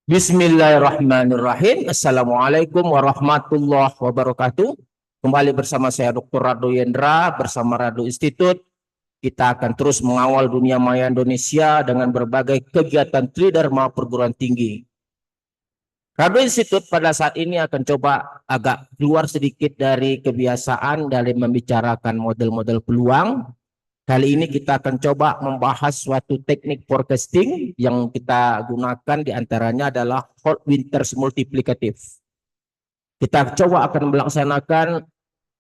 Bismillahirrahmanirrahim. Assalamualaikum warahmatullahi wabarakatuh. Kembali bersama saya Dr. Rado Yendra bersama Rado Institute. Kita akan terus mengawal dunia maya Indonesia dengan berbagai kegiatan Tridharma perguruan tinggi. Rado Institute pada saat ini akan coba agak keluar sedikit dari kebiasaan dalam membicarakan model-model peluang. Kali ini kita akan coba membahas suatu teknik forecasting yang kita gunakan diantaranya adalah Holt Winters multiplicative. Kita coba akan melaksanakan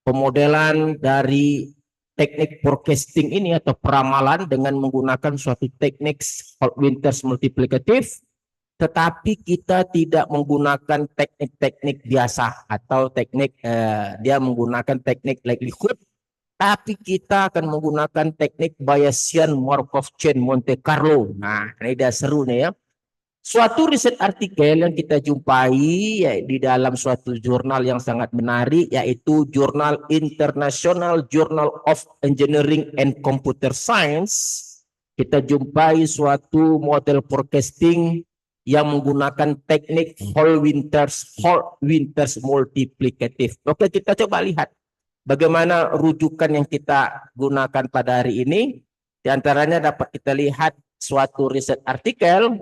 pemodelan dari teknik forecasting ini atau peramalan dengan menggunakan suatu teknik Holt Winters multiplicative, tetapi kita tidak menggunakan teknik-teknik biasa atau teknik dia menggunakan teknik likelihood. Tapi kita akan menggunakan teknik Bayesian Markov Chain Monte Carlo. Nah, ini udah seru nih ya. Suatu riset artikel yang kita jumpai ya, di dalam suatu jurnal yang sangat menarik, yaitu Jurnal International Journal of Engineering and Computer Science. Kita jumpai suatu model forecasting yang menggunakan teknik Holt Winters multiplicative. Oke, kita coba lihat bagaimana rujukan yang kita gunakan pada hari ini. Di antaranya dapat kita lihat suatu riset artikel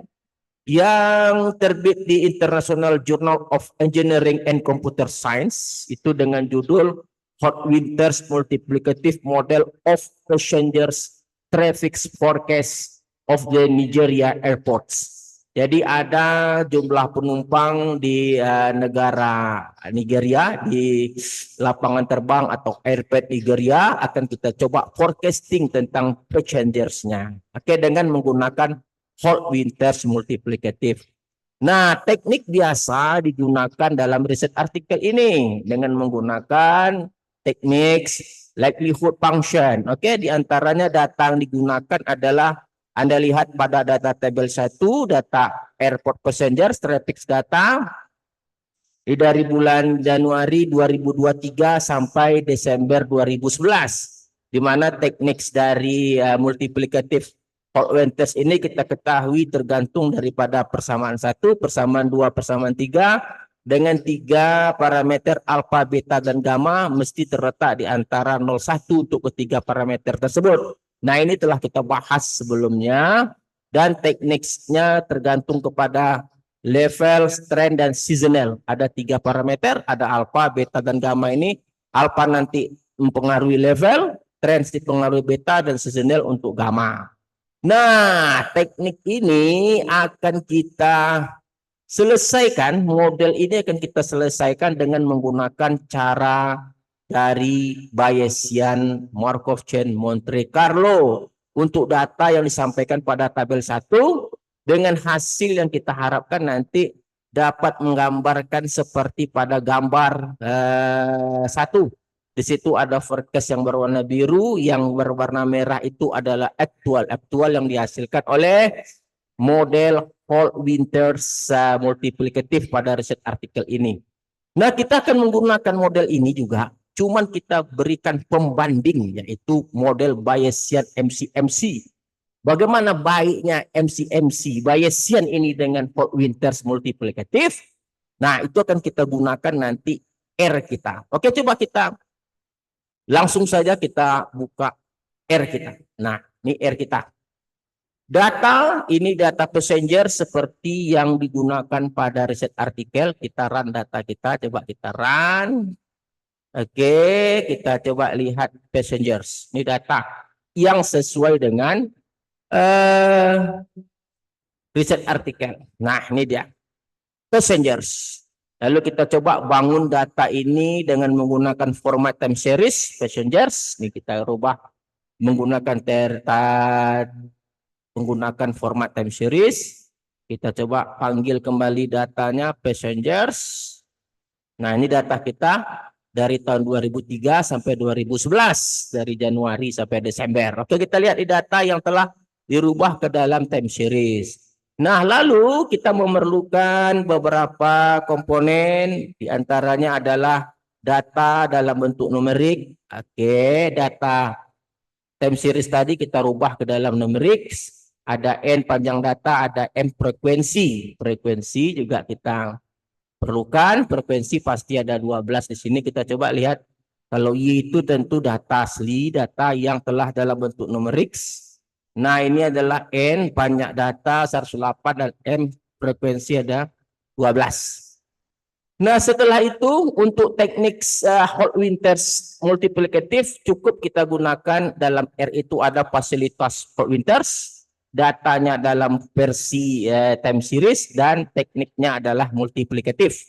yang terbit di International Journal of Engineering and Computer Science, itu dengan judul Holt Winters Multiplicative Model of Passengers Traffic Forecast of the Nigeria Airports. Jadi ada jumlah penumpang di negara Nigeria, di lapangan terbang atau airport Nigeria, akan kita coba forecasting tentang passengers-nya. Oke, dengan menggunakan Holt Winters multiplicative. Nah, teknik biasa digunakan dalam riset artikel ini dengan menggunakan teknik likelihood function. Oke, di antaranya data yang digunakan adalah Anda lihat pada data tabel 1, data airport passengers, traffic data dari bulan Januari 2023 sampai Desember 2011. Di mana teknik dari multiplicative Holt Winters ini kita ketahui tergantung daripada persamaan 1, persamaan 2, persamaan 3 dengan 3 parameter alfa, beta, dan gamma mesti terletak di antara 0,1 untuk ketiga parameter tersebut. Nah, ini telah kita bahas sebelumnya dan tekniknya tergantung kepada level, strength, dan seasonal. Ada 3 parameter, ada alfa, beta, dan gamma ini. Alfa nanti mempengaruhi level, strength mempengaruhi beta, dan seasonal untuk gamma. Nah, teknik ini akan kita selesaikan, model ini akan kita selesaikan dengan menggunakan cara dari Bayesian Markov Chain Monte Carlo untuk data yang disampaikan pada tabel 1 dengan hasil yang kita harapkan nanti dapat menggambarkan seperti pada gambar 1. Di situ ada forecast yang berwarna biru, yang berwarna merah itu adalah aktual yang dihasilkan oleh model Holt Winters multiplicative pada riset artikel ini. Nah, kita akan menggunakan model ini juga, cuman kita berikan pembanding, yaitu model Bayesian MCMC. Bagaimana baiknya MCMC Bayesian ini dengan Holt Winters multiplicative? Nah, itu akan kita gunakan nanti R kita. Oke, coba kita langsung saja kita buka R kita. Nah, ini R kita. Data, ini data passenger seperti yang digunakan pada riset artikel. Kita run data kita, coba kita run. Oke, kita coba lihat passengers. Ini data yang sesuai dengan riset artikel. Nah, ini dia passengers. Lalu kita coba bangun data ini dengan menggunakan format time series passengers. Ini kita rubah menggunakan format time series. Kita coba panggil kembali datanya passengers. Nah, ini data kita dari tahun 2003 sampai 2011, dari Januari sampai Desember. Oke, kita lihat di data yang telah dirubah ke dalam time series. Nah, lalu kita memerlukan beberapa komponen, diantaranya adalah data dalam bentuk numerik. Oke, data time series tadi kita rubah ke dalam numerik. ada N panjang data, ada M frekuensi. Frekuensi juga kita perlukan. Frekuensi pasti ada 12 di sini. Kita coba lihat. Kalau Y itu tentu data asli, data yang telah dalam bentuk numerik. Nah, ini adalah N banyak data 108 dan M frekuensi ada 12. Nah, setelah itu untuk teknik Hall-Winters multiplikatif cukup kita gunakan dalam R itu ada fasilitas Hall-Winters, datanya dalam versi time series dan tekniknya adalah multiplikatif.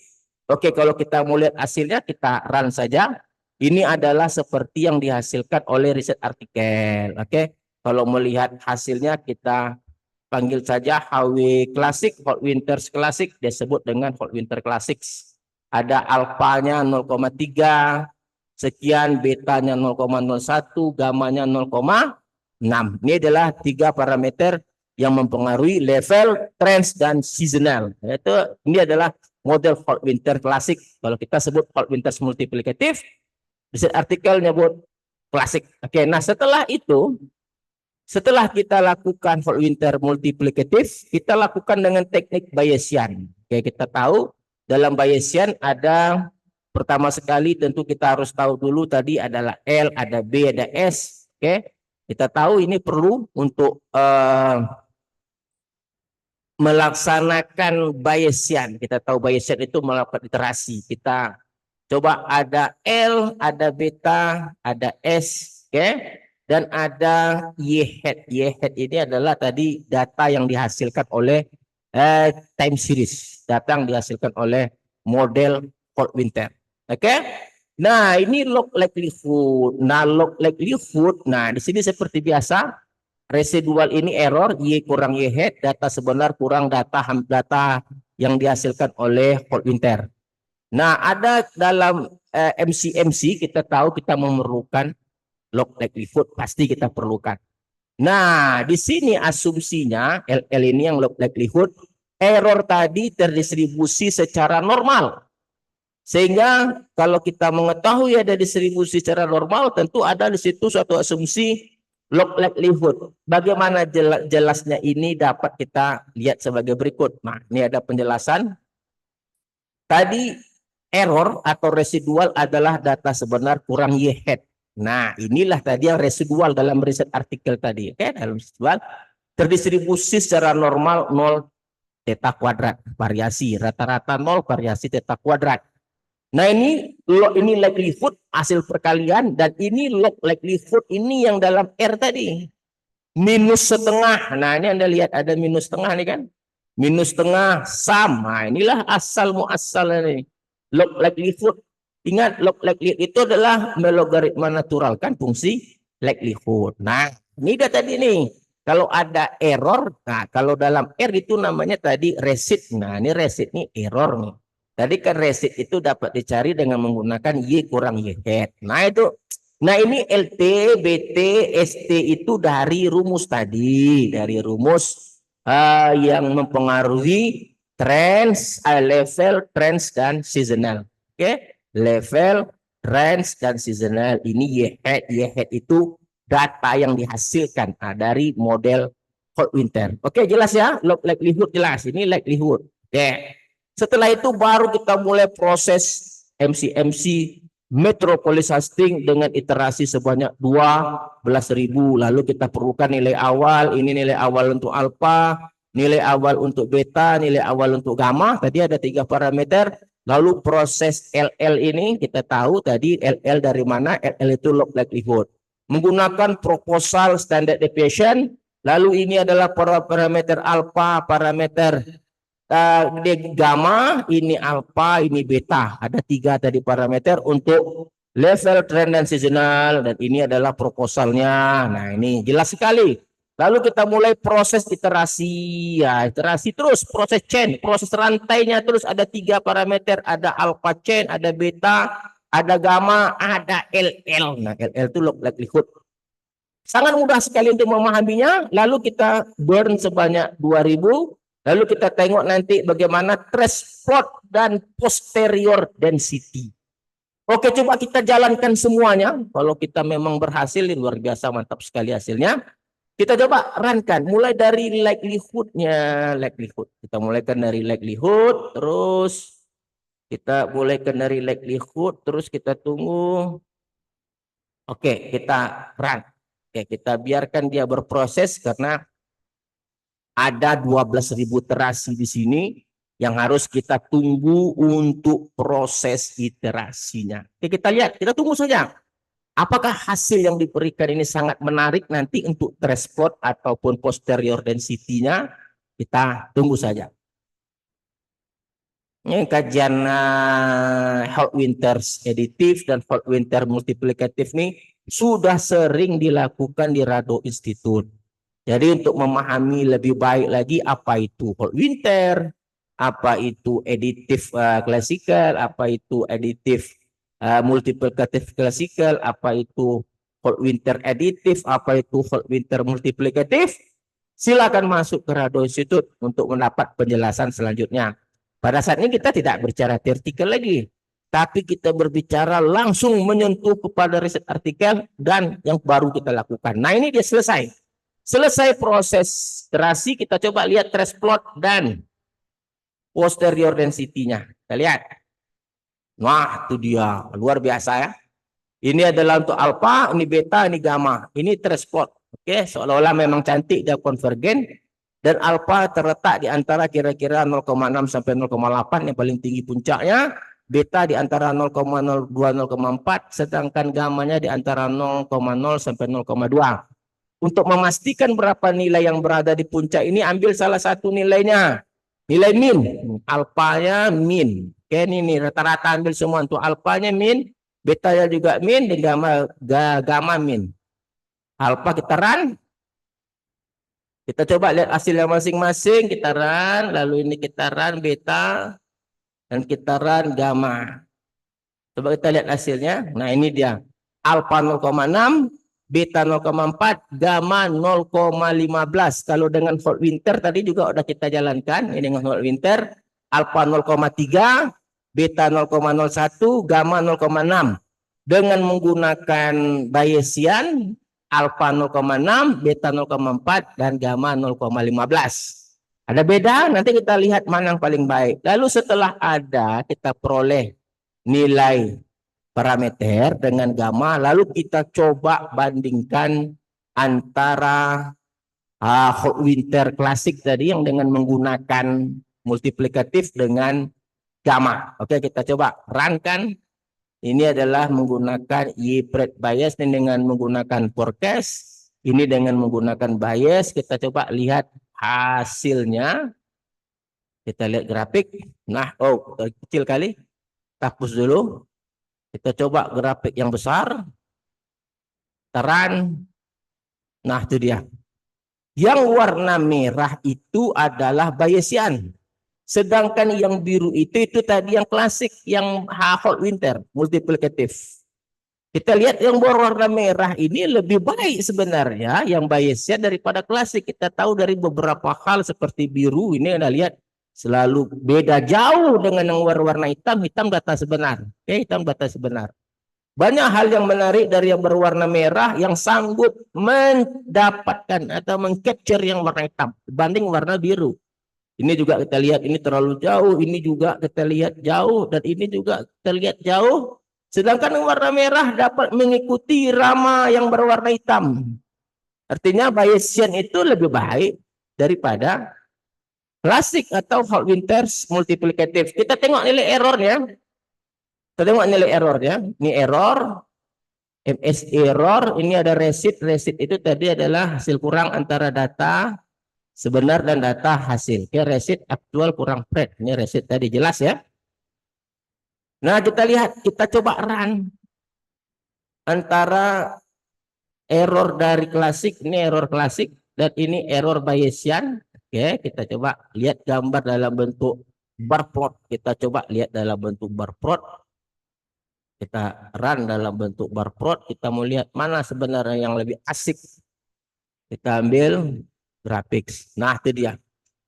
Oke, kalau kita mau lihat hasilnya kita run saja. Ini adalah seperti yang dihasilkan oleh riset artikel. Oke, kalau melihat hasilnya kita panggil saja HW Classic, Hall-Winters Classic, disebut dengan Hall-Winter Classics. Ada alfanya 0,3 sekian, betanya 0,01, gamanya 0,6. Ini adalah 3 parameter yang mempengaruhi level, trends, dan seasonal. Ini adalah model Hall-Winter Classic. Kalau kita sebut Hall-Winters multiplikatif, riset artikel nyebut klasik. Oke, nah setelah itu, setelah kita lakukan Hall-Winter multiplikatif, kita lakukan dengan teknik Bayesian. Oke, kita tahu dalam Bayesian ada pertama sekali tentu kita harus tahu dulu tadi adalah L, ada B, ada S. Oke, kita tahu ini perlu untuk melaksanakan Bayesian. Kita tahu Bayesian itu melakukan iterasi. Kita coba ada L, ada beta, ada S, oke, dan ada Y hat. Y hat ini adalah tadi data yang dihasilkan oleh time series, data yang dihasilkan oleh model Hall-Winter. Oke. Nah, ini log likelihood. Nah, log likelihood. Nah, di sini seperti biasa, residual ini error, Y kurang Y hat, data sebenar kurang data yang dihasilkan oleh Hall-Winter. Nah, ada dalam MCMC kita tahu kita memerlukan log likelihood, pasti kita perlukan. Nah, di sini asumsinya LL ini yang log likelihood, error tadi terdistribusi secara normal. Sehingga kalau kita mengetahui ada distribusi secara normal, tentu ada di situ suatu asumsi log likelihood. Bagaimana jelasnya ini dapat kita lihat sebagai berikut. Nah, ini ada penjelasan. Tadi error atau residual adalah data sebenar kurang Y hat. Nah, inilah tadi yang residual dalam riset artikel tadi. Oke, dalam residual terdistribusi secara normal 0 theta kuadrat, variasi rata-rata 0, variasi theta kuadrat. Nah, ini likelihood hasil perkalian, dan ini log likelihood ini yang dalam R tadi. Minus setengah. Nah, ini Anda lihat ada minus setengah nih kan? Minus setengah sum. Nah, inilah asal muasal ini. Log likelihood. Ingat, log likelihood itu adalah melogaritma naturalkan fungsi likelihood. Nah, ini data tadi nih. Kalau ada error, nah kalau dalam R itu namanya tadi resid. Nah, ini resid nih error nih. Tadi kan resid itu dapat dicari dengan menggunakan Y kurang Y hat. Nah, itu. Nah, ini LT, BT, ST itu dari rumus tadi. Dari rumus yang mempengaruhi trends, level, trends, dan seasonal. Oke, level, trends, dan seasonal. Ini Y hat itu data yang dihasilkan dari model Hall-Winter. Oke, jelas ya? Log likelihood jelas. Ini likelihood. Oke. Setelah itu baru kita mulai proses MCMC Metropolis Hastings dengan iterasi sebanyak 12.000. Lalu kita perlukan nilai awal. Ini nilai awal untuk alfa, nilai awal untuk beta, nilai awal untuk gamma. Tadi ada 3 parameter. Lalu proses LL ini kita tahu tadi LL dari mana? LL itu log likelihood. Menggunakan proposal standard deviation. Lalu ini adalah parameter alfa, parameter gamma, ini alfa, ini beta. Ada 3 tadi parameter untuk level, trend, dan seasonal. Dan ini adalah proposalnya. Nah, ini jelas sekali. Lalu kita mulai proses iterasi. Ya, iterasi terus, proses chain, proses rantainya terus ada 3 parameter. Ada alpha chain, ada beta, ada gamma, ada LL. Nah, LL itu log likelihood. Sangat mudah sekali untuk memahaminya. Lalu kita burn sebanyak 2000. Lalu kita tengok nanti bagaimana trace plot dan posterior density. Oke, coba kita jalankan semuanya. Kalau kita memang berhasil, luar biasa, mantap sekali hasilnya. Kita coba runkan, mulai dari likelihood-nya, likelihood. Kita mulaikan dari likelihood, terus kita mulaikan dari likelihood, terus kita tunggu. Oke, kita run. Oke, kita biarkan dia berproses karena ada 12.000 terasi di sini yang harus kita tunggu untuk proses iterasinya. Oke, kita lihat, kita tunggu saja. Apakah hasil yang diberikan ini sangat menarik nanti untuk trace plot ataupun posterior density-nya? Kita tunggu saja. Ini kajian Holt-Winters additive dan Holt-Winter multiplicative nih sudah sering dilakukan di Rado Institute. Jadi untuk memahami lebih baik lagi apa itu Holt-Winter, apa itu additive classical, apa itu additive multiplicative classical, apa itu Holt-Winter additive, apa itu Holt-Winter multiplicative, silakan masuk ke Rado Institute untuk mendapat penjelasan selanjutnya. Pada saat ini kita tidak berbicara teoretikal lagi, tapi kita berbicara langsung menyentuh kepada riset artikel dan yang baru kita lakukan. Nah ini dia selesai. Selesai proses iterasi, kita coba lihat trace plot dan posterior density-nya. Kita lihat. Wah, itu dia. Luar biasa ya. Ini adalah untuk alpha, ini beta, ini gamma. Ini trace plot. Oke, seolah-olah memang cantik dia konvergen. Dan alpha terletak di antara kira-kira 0,6 sampai 0,8 yang paling tinggi puncaknya. Beta di antara 0,02, 0,4. Sedangkan gammanya di antara 0,0 sampai 0,2. Untuk memastikan berapa nilai yang berada di puncak ini, ambil salah satu nilainya. Nilai min. Alpanya min. Oke, ini rata-rata ambil semua. Untuk alpanya min, betanya juga min, dan gamma min. Alpha kita run. Kita coba lihat hasilnya masing-masing, kita run, lalu ini kita run beta, dan kita run gamma. Coba kita lihat hasilnya. Nah ini dia, alpha 0,6, beta 0,4, gamma 0,15. Kalau dengan Holt-Winter tadi juga udah kita jalankan, ini dengan Holt-Winter, alpha 0,3, beta 0,01, gamma 0,6. Dengan menggunakan Bayesian, alpha 0,6, beta 0,4, dan gamma 0,15. Ada beda, nanti kita lihat mana yang paling baik. Lalu setelah ada, kita peroleh nilai parameter dengan gamma, lalu kita coba bandingkan antara Holt-Winter klasik tadi yang dengan menggunakan multiplikatif dengan gamma. Oke, kita coba runkan. Ini adalah menggunakan Y-Pred bias dan dengan menggunakan forecast. Ini dengan menggunakan bias. Kita coba lihat hasilnya. Kita lihat grafik. Nah, oh kecil kali. Kita hapus dulu. Kita coba grafik yang besar. Run. Nah, itu dia. Yang warna merah itu adalah Bayesian. Sedangkan yang biru itu tadi yang klasik, yang Holt-Winter multiplikatif. Kita lihat yang berwarna merah ini lebih baik sebenarnya yang Bayesian daripada klasik. Kita tahu dari beberapa hal seperti biru ini Anda lihat selalu beda jauh dengan yang berwarna hitam. Hitam data sebenar. Oke, hitam data sebenar. Banyak hal yang menarik dari yang berwarna merah yang sanggup mendapatkan atau mengcapture yang warna hitam dibanding warna biru. Ini juga kita lihat ini terlalu jauh, ini juga kita lihat jauh, dan ini juga kita lihat jauh. Sedangkan yang warna merah dapat mengikuti irama yang berwarna hitam. Artinya Bayesian itu lebih baik daripada klasik atau Holt-Winters multiplikatif. Kita tengok nilai errornya. Kita tengok nilai errornya. Ini error, MS error, ini ada resid. Resid itu tadi adalah hasil kurang antara data sebenar dan data hasil. Oke, resid aktual kurang Pred. Ini resid tadi jelas ya. Nah, kita lihat, kita coba run antara error dari klasik, ini error klasik, dan ini error Bayesian. Oke, kita coba lihat gambar dalam bentuk bar plot. Kita coba lihat dalam bentuk bar plot. Kita run dalam bentuk bar plot. Kita mau lihat mana sebenarnya yang lebih asik. Kita ambil grafik. Nah, itu dia.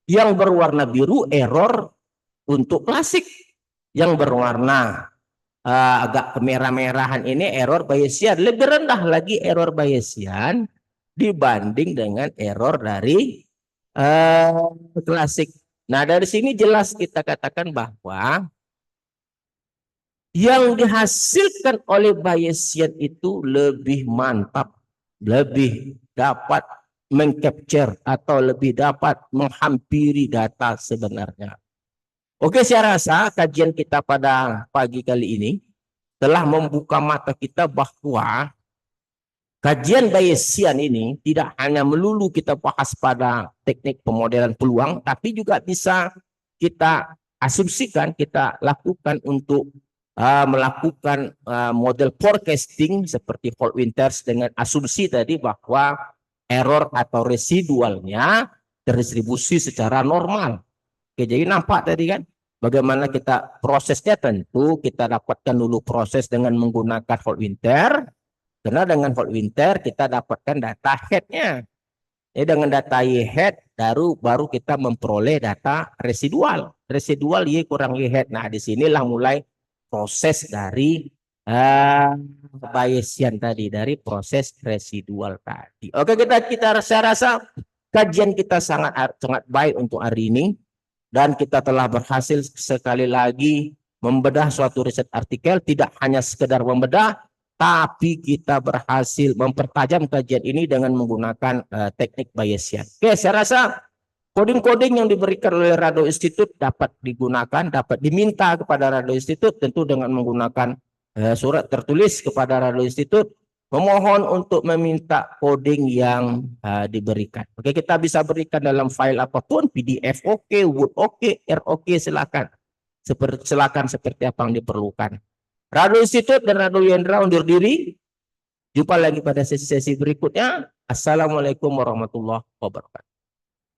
Yang berwarna biru error untuk klasik. Yang berwarna agak kemerah-merahan ini error Bayesian. Lebih rendah lagi error Bayesian dibanding dengan error dari klasik. Nah, dari sini jelas kita katakan bahwa yang dihasilkan oleh Bayesian itu lebih mantap, lebih dapat mengcapture atau lebih dapat menghampiri data sebenarnya. Oke, saya rasa kajian kita pada pagi kali ini telah membuka mata kita bahwa kajian Bayesian ini tidak hanya melulu kita bahas pada teknik pemodelan peluang, tapi juga bisa kita asumsikan, kita lakukan untuk melakukan model forecasting seperti Ford-Winters dengan asumsi tadi bahwa error atau residualnya terdistribusi secara normal. Oke, jadi nampak tadi kan bagaimana kita prosesnya, tentu kita dapatkan dulu proses dengan menggunakan Ford-Winters. Karena dengan Ford-Winters kita dapatkan data head-nya. Dengan data Y head baru kita memperoleh data residual. Residual Y kurang Y head. Nah, disinilah mulai proses dari Bayesian tadi, dari proses residual tadi. Oke, saya rasa kajian kita sangat baik untuk hari ini, dan kita telah berhasil sekali lagi membedah suatu riset artikel, tidak hanya sekedar membedah, tapi kita berhasil mempertajam kajian ini dengan menggunakan teknik Bayesian. Oke, saya rasa coding-coding yang diberikan oleh Rado Institute dapat digunakan, dapat diminta kepada Rado Institute, tentu dengan menggunakan surat tertulis kepada Rado Institute, memohon untuk meminta coding yang diberikan. Oke, kita bisa berikan dalam file apapun, PDF oke, Word oke, R oke, silakan. Silakan seperti apa yang diperlukan. Rado Institute dan Rado Yendra undur diri. Jumpa lagi pada sesi-sesi berikutnya. Assalamualaikum warahmatullahi wabarakatuh.